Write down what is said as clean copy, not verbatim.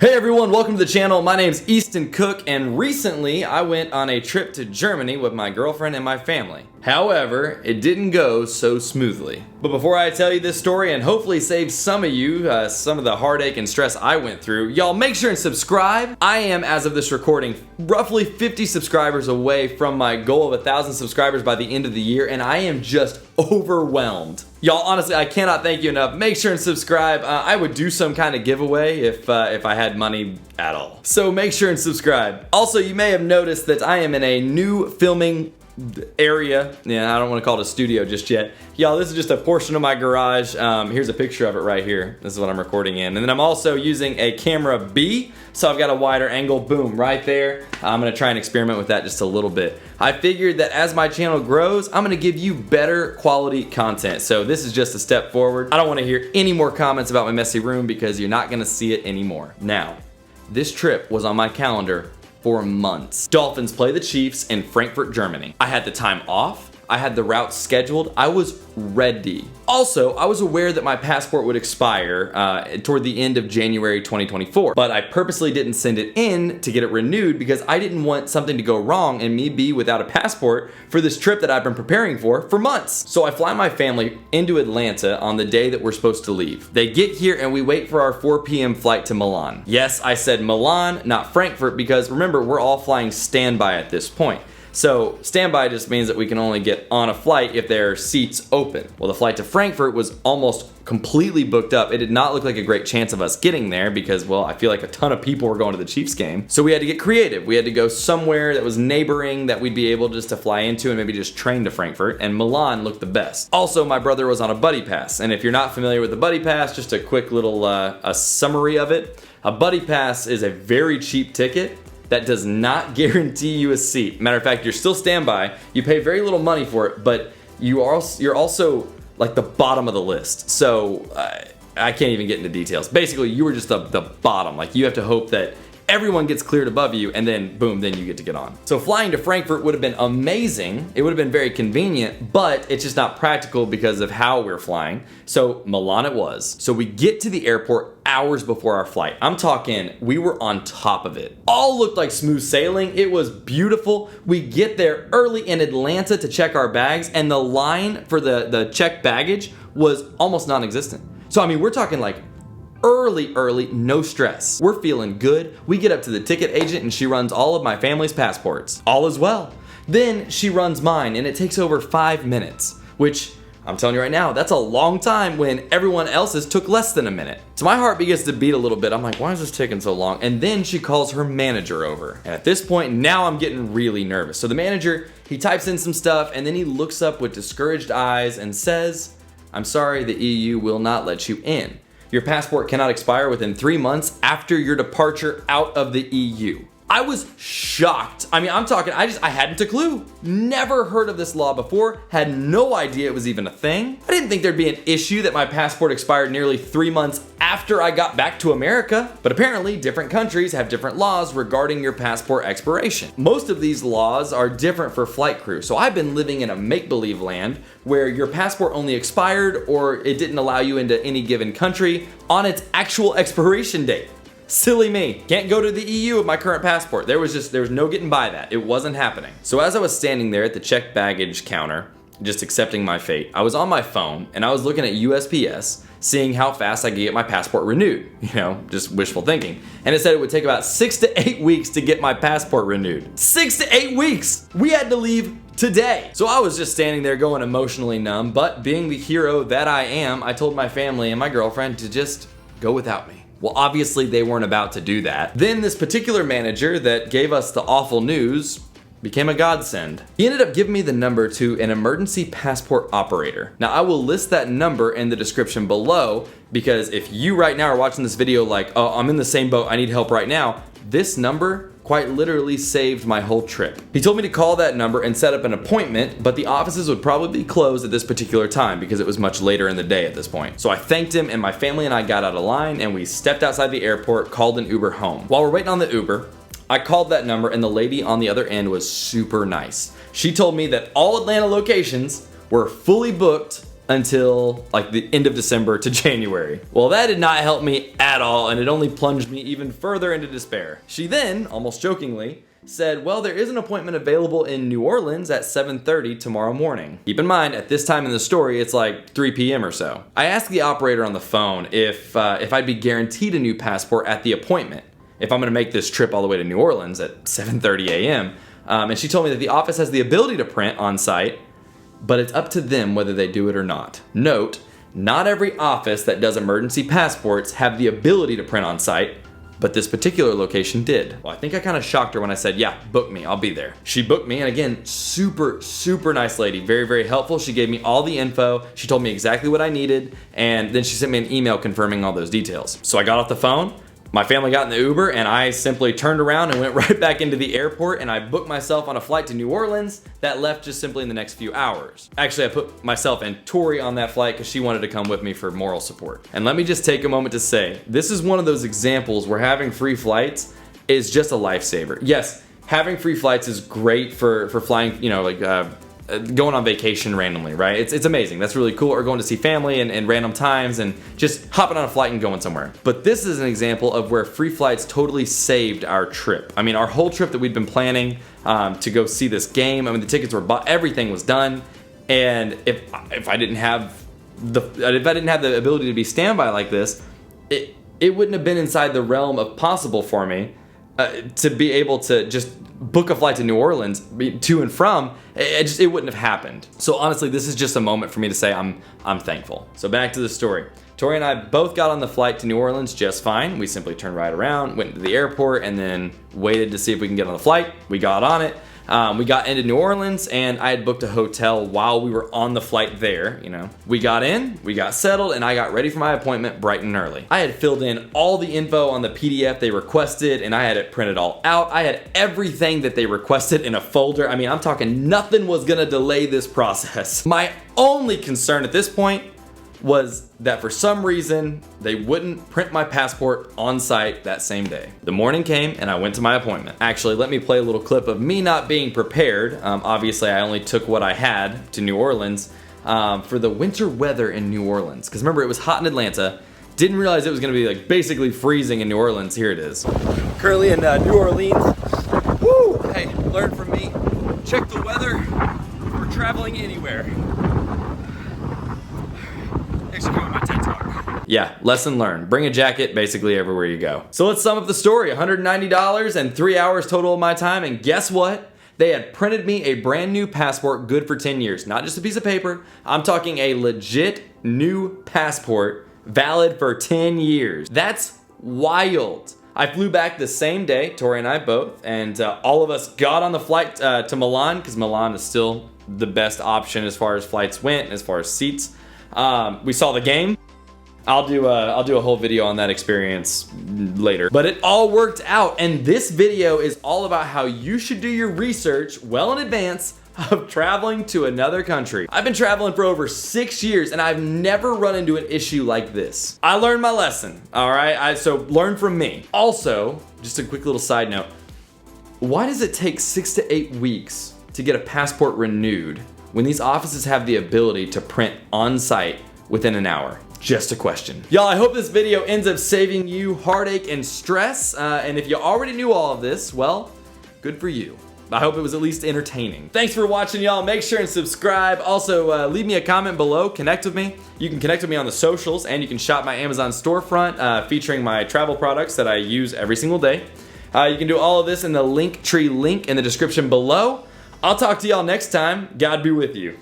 Hey everyone, welcome to the channel. My name's Easton Cook, and recently I went on a trip to Germany with my girlfriend and my family. However, it didn't go so smoothly. But before I tell you this story and hopefully save some of you some of the heartache and stress I went through, y'all make sure and subscribe. I am, as of this recording, roughly 50 subscribers away from my goal of 1,000 subscribers by the end of the year, and I am just overwhelmed. Y'all, honestly, I cannot thank you enough. Make sure and subscribe. I would do some kind of giveaway if I had money at all. So make sure and subscribe. Also, you may have noticed that I am in a new filming area. Yeah, I don't want to call it a studio just yet. Y'all, this is just a portion of my garage. Here's a picture of it right here. This is what I'm recording in. And then I'm also using a camera B, so I've got a wider angle. Boom, right there. I'm gonna try and experiment with that just a little bit. I figured that as my channel grows, I'm gonna give you better quality content. So this is just a step forward. I don't want to hear any more comments about my messy room because you're not gonna see it anymore. Now, this trip was on my calendar for months. Dolphins play the Chiefs in Frankfurt, Germany. I had the time off. I had the route scheduled. I was ready. Also, I was aware that my passport would expire toward the end of January 2024, but I purposely didn't send it in to get it renewed because I didn't want something to go wrong and me be without a passport for this trip that I've been preparing for months. So I fly my family into Atlanta on the day that we're supposed to leave. They get here and we wait for our 4 p.m. flight to Milan. Yes, I said Milan, not Frankfurt, because remember, we're all flying standby at this point. So standby just means that we can only get on a flight if there are seats open. Well, the flight to Frankfurt was almost completely booked up. It did not look like a great chance of us getting there because, well, I feel like a ton of people were going to the Chiefs game. So we had to get creative. We had to go somewhere that was neighboring that we'd be able just to fly into and maybe just train to Frankfurt, and Milan looked the best. Also, my brother was on a buddy pass, and if you're not familiar with the buddy pass, just a quick little a summary of it. A buddy pass is a very cheap ticket that does not guarantee you a seat. Matter of fact, you're still standby. You pay very little money for it, but you're also like the bottom of the list. So I can't even get into details. Basically, you were just the bottom. Like, you have to hope that everyone gets cleared above you, and then boom, then you get to get on. So flying to Frankfurt would have been amazing. It would have been very convenient, but it's just not practical because of how we're flying. So Milan it was. So we get to the airport hours before our flight. I'm talking, we were on top of it. All looked like smooth sailing. It was beautiful. We get there early in Atlanta to check our bags, and the line for the checked baggage was almost non-existent. So I mean, we're talking like early, no stress. We're feeling good. We get up to the ticket agent and she runs all of my family's passports. All is well. Then she runs mine and it takes over 5 minutes, which I'm telling you right now, that's a long time when everyone else's took less than a minute. So my heart begins to beat a little bit. I'm like, why is this taking so long? And then she calls her manager over. And at this point, now I'm getting really nervous. So the manager, he types in some stuff and then he looks up with discouraged eyes and says, "I'm sorry, the EU will not let you in. Your passport cannot expire within 3 months after your departure out of the EU." I was shocked. I mean, I'm talking, I hadn't a clue. Never heard of this law before, had no idea it was even a thing. I didn't think there'd be an issue that my passport expired nearly 3 months after I got back to America. But apparently, different countries have different laws regarding your passport expiration. Most of these laws are different for flight crew. So I've been living in a make-believe land where your passport only expired or it didn't allow you into any given country on its actual expiration date. Silly me. Can't go to the EU with my current passport. There was no getting by that. It wasn't happening. So as I was standing there at the checked baggage counter, just accepting my fate, I was on my phone and I was looking at USPS, seeing how fast I could get my passport renewed. You know, just wishful thinking. And it said it would take about 6 to 8 weeks to get my passport renewed. 6 to 8 weeks! We had to leave today. So I was just standing there going emotionally numb, but being the hero that I am, I told my family and my girlfriend to just go without me. Well, obviously they weren't about to do that. Then this particular manager that gave us the awful news became a godsend. He ended up giving me the number to an emergency passport operator. Now I will list that number in the description below because if you right now are watching this video like, oh, I'm in the same boat, I need help right now, this number quite literally saved my whole trip. He told me to call that number and set up an appointment, but the offices would probably be closed at this particular time because it was much later in the day at this point. So I thanked him and my family and I got out of line and we stepped outside the airport, called an Uber home. While we're waiting on the Uber, I called that number and the lady on the other end was super nice. She told me that all Atlanta locations were fully booked until like the end of December to January. Well, that did not help me at all, and it only plunged me even further into despair. She then, almost jokingly, said, well, there is an appointment available in New Orleans at 7:30 tomorrow morning. Keep in mind, at this time in the story, it's like 3 p.m. or so. I asked the operator on the phone if I'd be guaranteed a new passport at the appointment, if I'm gonna make this trip all the way to New Orleans at 7:30 a.m. And she told me that the office has the ability to print on site, but it's up to them whether they do it or not. Note, not every office that does emergency passports have the ability to print on site, but this particular location did. Well, I think I kind of shocked her when I said, yeah, book me, I'll be there. She booked me, and again, super, super nice lady, very, very helpful. She gave me all the info. She told me exactly what I needed, and then she sent me an email confirming all those details. So I got off the phone, my family got in the Uber, and I simply turned around and went right back into the airport, and I booked myself on a flight to New Orleans that left just simply in the next few hours. Actually, I put myself and Tori on that flight because she wanted to come with me for moral support. And let me just take a moment to say, this is one of those examples where having free flights is just a lifesaver. Yes, having free flights is great for flying, you know, like going on vacation randomly, right? It's amazing. That's really cool. Or going to see family and random times and just hopping on a flight and going somewhere. But this is an example of where free flights totally saved our trip. I mean, our whole trip that we'd been planning to go see this game, I mean, the tickets were bought, everything was done. And if I didn't have the ability to be standby like this, it wouldn't have been inside the realm of possible for me to be able to just book a flight to New Orleans to and from. It wouldn't have happened. So honestly, this is just a moment for me to say I'm thankful. So back to the story. Tori and I both got on the flight to New Orleans just fine. We simply turned right around, went to the airport, and then waited to see if we can get on the flight. We got on it. We got into New Orleans, and I had booked a hotel while we were on the flight there, you know. We got in, we got settled, and I got ready for my appointment bright and early. I had filled in all the info on the PDF they requested, and I had it printed all out. I had everything that they requested in a folder. I mean, I'm talking nothing was gonna delay this process. My only concern at this point was that for some reason, they wouldn't print my passport on site that same day. The morning came and I went to my appointment. Actually, let me play a little clip of me not being prepared. Obviously, I only took what I had to New Orleans for the winter weather in New Orleans. Because remember, it was hot in Atlanta. Didn't realize it was gonna be like basically freezing in New Orleans. Here it is. Currently in New Orleans. Woo! Hey, learn from me. Check the weather for traveling anywhere. My TED Talk. Yeah, lesson learned. Bring a jacket basically everywhere you go. So let's sum up the story. $190 and 3 hours total of my time, and guess what? They had printed me a brand new passport good for 10 years. Not just a piece of paper. I'm talking a legit new passport valid for 10 years. That's wild. I flew back the same day, Tori and I both, and all of us got on the flight to Milan, because Milan is still the best option as far as flights went, as far as seats. We saw the game. I'll do a whole video on that experience later. But it all worked out, and this video is all about how you should do your research well in advance of traveling to another country. I've been traveling for over 6 years, and I've never run into an issue like this. I learned my lesson, all right? So learn from me. Also, just a quick little side note, why does it take 6 to 8 weeks to get a passport renewed when these offices have the ability to print on site within an hour? Just a question. Y'all, I hope this video ends up saving you heartache and stress. And if you already knew all of this, well, good for you. I hope it was at least entertaining. Thanks for watching, y'all. Make sure and subscribe. Also, leave me a comment below. Connect with me. You can connect with me on the socials, and you can shop my Amazon storefront featuring my travel products that I use every single day. You can do all of this in the Linktree link in the description below. I'll talk to y'all next time. God be with you.